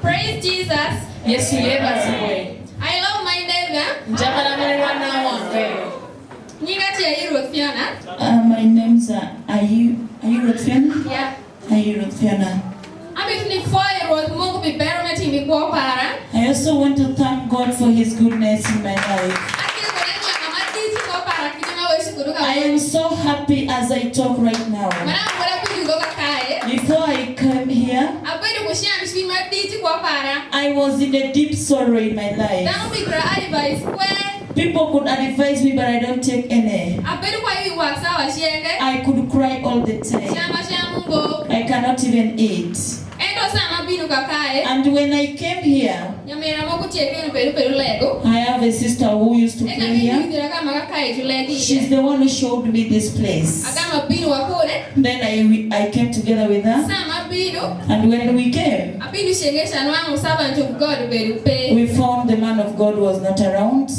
Praise Jesus. Yes, he gave us away. I love my neighbor. My name's are you Rotfiana? Yeah. Are you Rotfiana? I also want to thank God for His goodness in my life. I am so happy as I talk right now. Before I came here, I was in a deep sorrow in my life. People could advise me, but I don't take any. I could cry all the time. I cannot even eat. And when I came here, I have a sister who used to play here. She's the one who showed me this place. Then I came together with her. And when we came, we found the man of God was not around.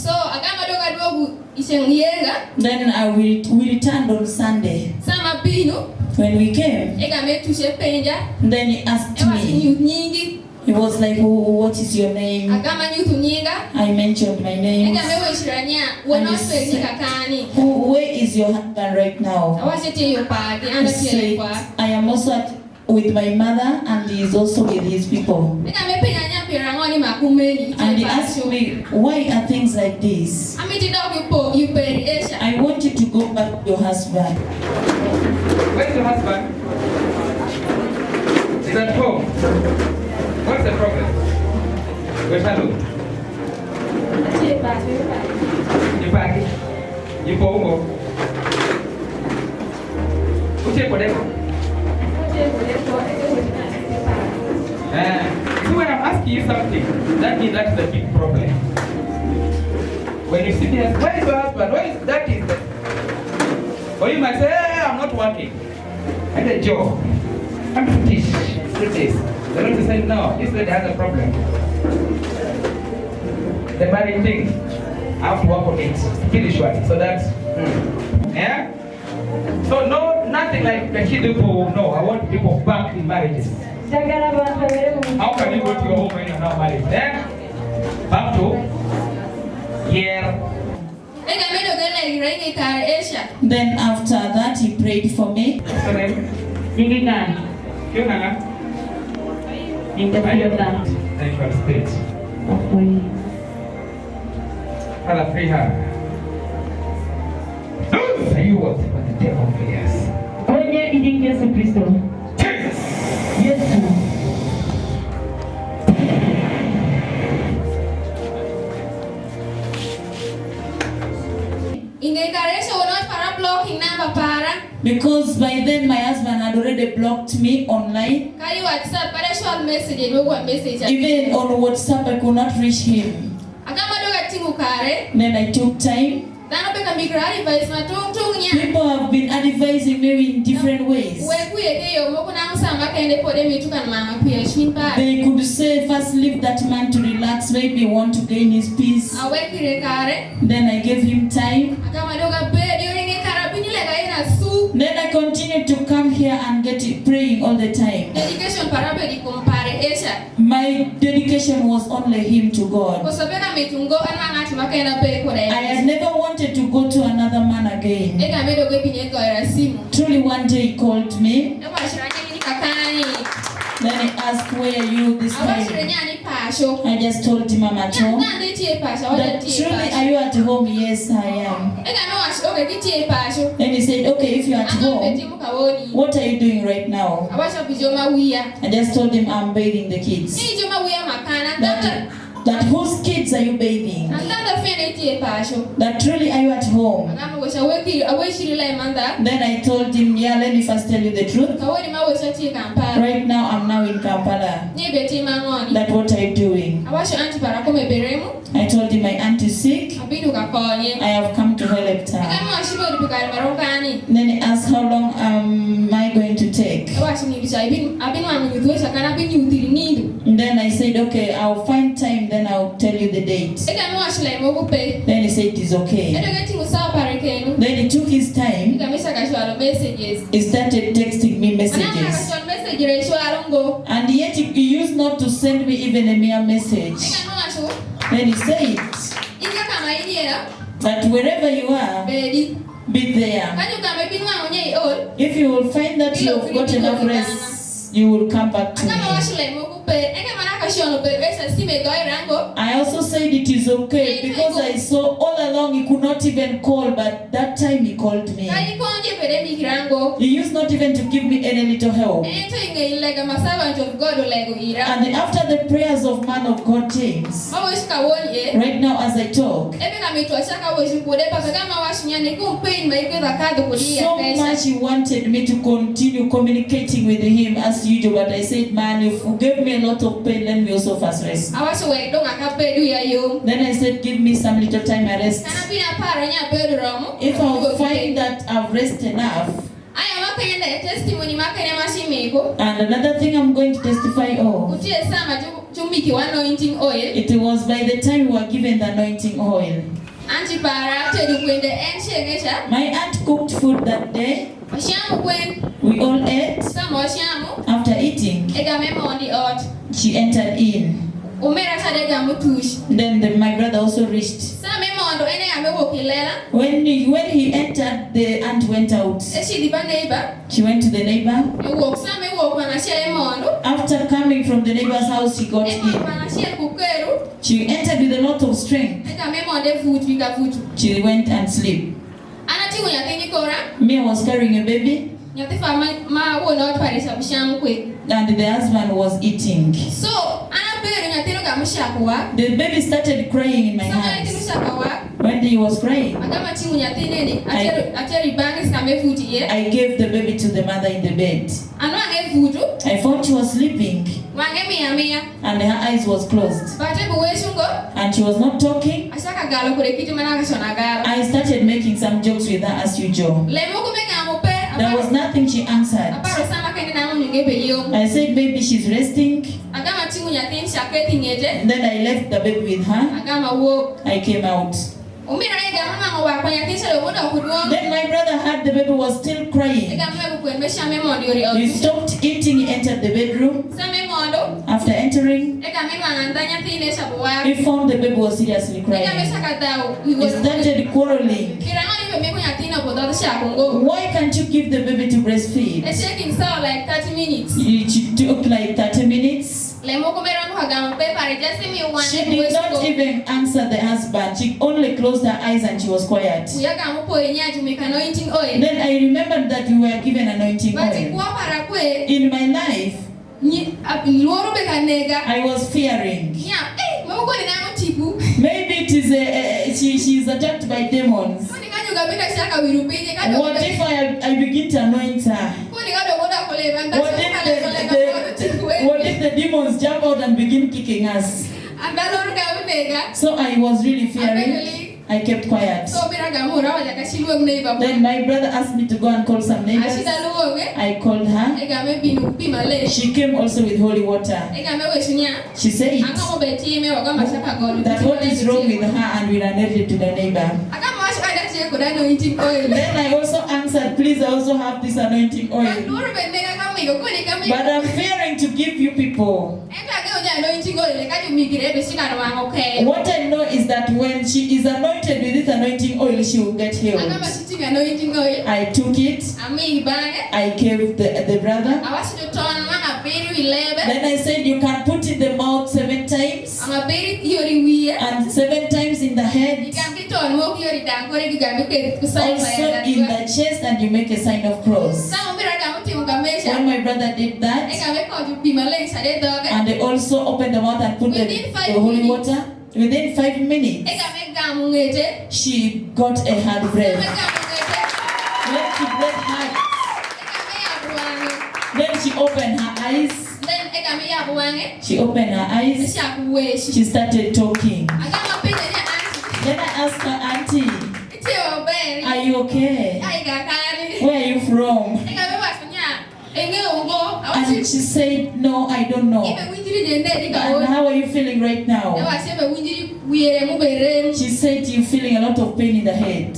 Then we returned on Sunday. When we came, then he asked me, he was like, oh, what is your name? I mentioned my name. And he said, where is your husband right now? He said, I am also with my mother, and he is also with his people. And he asked me, why are things like this? I want you to go back to your husband. Where's your husband? He's at home. What's the problem? Where's Hello? You back? You go home? What's your problem? So when I'm asking you something, that means that's the big problem. When you sit here, where is your husband? Where is that? Or you might say, hey, I'm not working. I had a job. I'm to teach 3 days. The Lord is saying, no, this lady has a problem. The married thing, I have to work on it spiritually. So that's, yeah? So no, nothing like the people. No, I want people back in marriages. How can you go to your home when you're not married? Eh? Back to here. Then after that, he prayed for me. Father, free her. Say you what the devil fears. Yes. Because by then my husband had already blocked me online. Even on WhatsApp I could not reach him. Then I took time. People have been advising me in different ways. They could say, first leave that man to relax, maybe he want to gain his peace. Then I gave him time. Then I continued to come here and get it praying all the time. My dedication was only him to God. I had never wanted to go to another man again. Truly one day he called me. Then he asked, where are you this time? I just told him I'm at home. That truly, are you at home? Yes, I am. Then he said, okay, if you're at home, what are you doing right now? I just told him I'm bathing the kids. That whose kids are you bathing? That truly, are you at home? Then I told him, yeah, let me first tell you the truth. Right now, I'm now in Kampala. That what are you doing? I told him my aunt is sick. I have come to help her. Then he asked, how long am I going to take? And then I said, okay, I'll find time, then I'll tell you the date. Then he said it is okay. Then he took his time. He started texting me messages. And yet he used not to send me even a mere message. Then he said that wherever you are, be there. If you will find that you have got enough rest, you will come back to me. I also said it is okay because I saw all along he could not even call, but that time he called me. He used not even to give me any little help. And after the prayers of man of God James, right now as I talk, so much he wanted me to continue communicating with him as usual, but I said, man, you gave me a lot of pain, let me also fast rest. Then I said, give me some little time I rest. If I find that I've rested enough, and another thing I'm going to testify of, it was by the time we were given the anointing oil. My aunt cooked food that day. We all ate. After eating, she entered in. Then my brother also reached. When he entered, the aunt went out. She went to the neighbor. After coming from the neighbor's house, she got in. She entered with a lot of strength. She went and slept. Me, I was carrying a baby. And the husband was eating. The baby started crying in my hands. When he was crying, I gave the baby to the mother in the bed. I thought she was sleeping, and her eyes was closed, and she was not talking. I started making some jokes with her as usual. There was nothing she answered. I said, maybe she's resting. Then I left the baby with her. I came out. Then my brother heard the baby was still crying. He stopped eating, he entered the bedroom. After entering, he found the baby was seriously crying. He started quarreling. Why can't you give the baby to breastfeed? It took like 30 minutes. She did not even answer the husband. She only closed her eyes and she was quiet. Then I remembered that we were given anointing oil. In my life, I was fearing. Maybe it is she is attacked by demons. What if I begin to anoint her? What if the demons jump out and begin kicking us? So I was really fearing. I kept quiet. Then my brother asked me to go and call some neighbors. I called her. She came also with holy water. She said that what is wrong with her, and we narrated to the neighbor. Then I also answered, please, I also have this anointing oil. But I'm fearing to give you people. What I know is that when she is anointed with this anointing oil, she will get healed. I took it. I gave the brother. Then I said, you can put in the mouth 7 times. And 7 times in the head. Also in the chest, and you make a sign of cross. When my brother did that, and they also opened the mouth and put the holy water, within 5 minutes, she got a hard breath. Then she breathed hard. Then she opened her eyes. She opened her eyes. She started talking. Then I asked her, Auntie, are you okay? Where are you from? And she said, no, I don't know. And how are you feeling right now? She said, you're feeling a lot of pain in the head.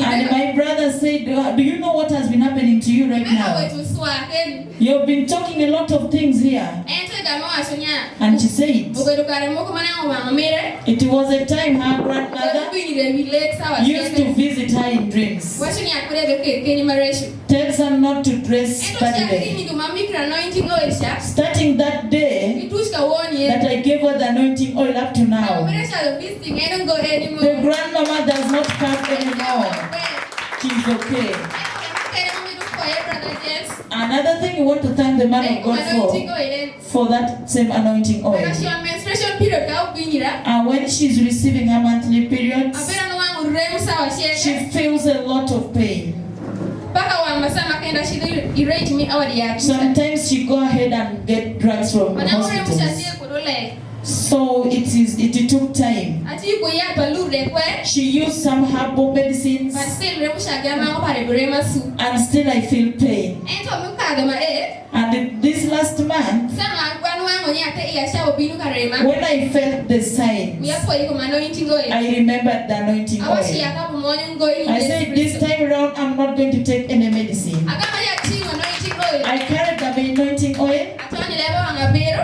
And my brother said, do you know what has been happening to you right now? You've been talking a lot of things here. And she said, it was a time her grandmother used to visit her in dreams. Tells her not to dress badly. Starting that day that I gave her the anointing oil up to now, the grandmama does not come anymore. She's okay. Another thing we want to thank the man of God for that same anointing oil. And when she's receiving her monthly periods, she feels a lot of pain. Sometimes she go ahead and get drugs from hospitals. So it took time. She used some herbal medicines, and still I feel pain. And this last month, when I felt the signs, I remembered the anointing oil. I said, this time around, I'm not going to take any medicine. I carried the anointing oil.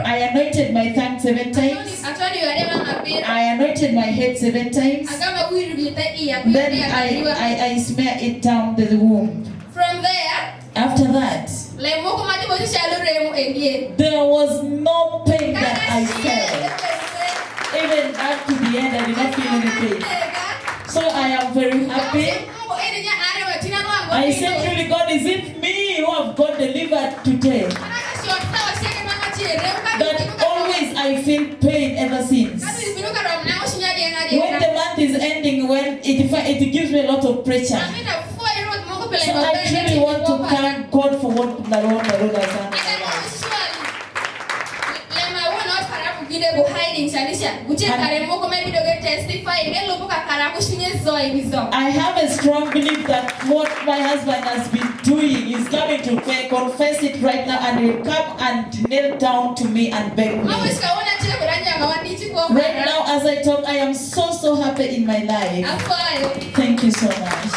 I anointed my thumb 7 times. I anointed my head 7 times. Then I smear it down the womb. From there, after that, there was no pain that I felt. Even up to the end, I did not feel any pain. So I am very happy. I said, truly, God, is it me who have got delivered today? That always I feel pain ever since. When the month is ending, when it gives me a lot of pressure. So I truly want to thank God for what the Lord has done. I have a strong belief that what my husband has been doing is coming to confess it right now, and he will come and kneel down to me and beg me. Right now as I talk, I am so happy in my life. Thank you so much.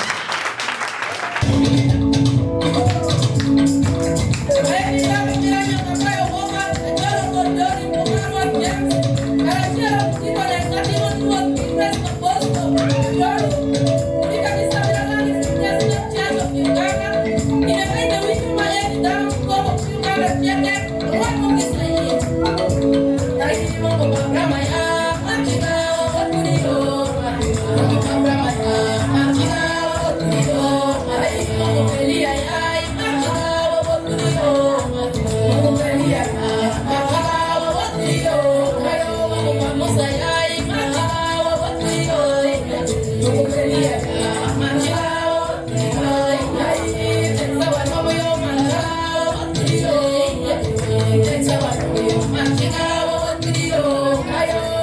Ayo